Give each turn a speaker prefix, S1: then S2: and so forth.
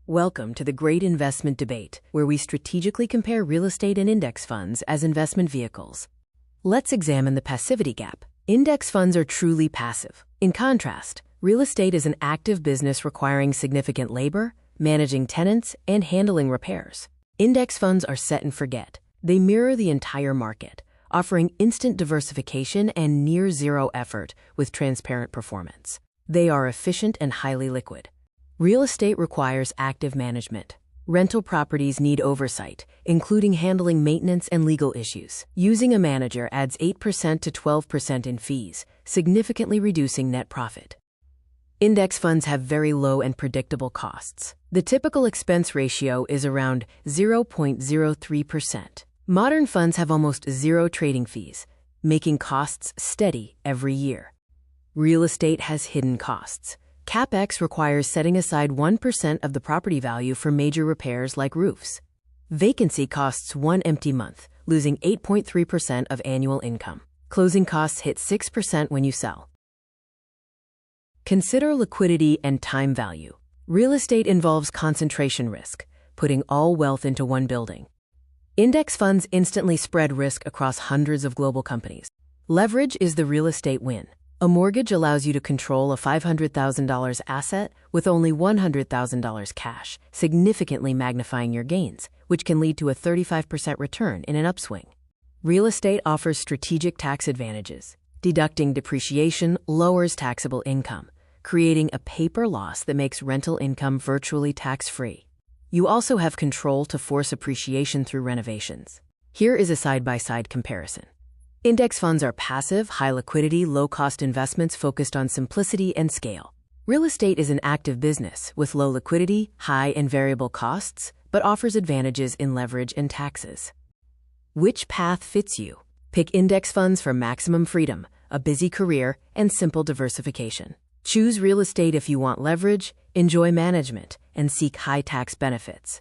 S1: Welcome to the Great Investment Debate, where we strategically compare real estate and index funds as investment vehicles. Let's examine the passivity gap. Index funds are truly passive. In contrast, real estate is an active business requiring significant labor, managing tenants, and handling repairs. Index funds are set and forget. They mirror the entire market, offering instant diversification and near-zero effort with transparent performance. They are efficient and highly liquid. Real estate requires active management. Rental properties need oversight, including handling maintenance and legal issues. Using a manager adds 8% to 12% in fees, significantly reducing net profit. Index funds have very low and predictable costs. The typical expense ratio is around 0.03%. Modern funds have almost zero trading fees, making costs steady every year. Real estate has hidden costs. CapEx requires setting aside 1% of the property value for major repairs like roofs. Vacancy costs one empty month, losing 8.3% of annual income. Closing costs hit 6% when you sell. Consider liquidity and time value. Real estate involves concentration risk, putting all wealth into one building. Index funds instantly spread risk across hundreds of global companies. Leverage is the real estate win. A mortgage allows you to control a $500,000 asset with only $100,000 cash, significantly magnifying your gains, which can lead to a 35% return in an upswing. Real estate offers strategic tax advantages. Deducting depreciation lowers taxable income, creating a paper loss that makes rental income virtually tax-free. You also have control to force appreciation through renovations. Here is a side-by-side comparison. Index funds are passive, high-liquidity, low-cost investments focused on simplicity and scale. Real estate is an active business with low liquidity, high and variable costs, but offers advantages in leverage and taxes. Which path fits you? Pick index funds for maximum freedom, a busy career, and simple diversification. Choose real estate if you want leverage, enjoy management, and seek high tax benefits.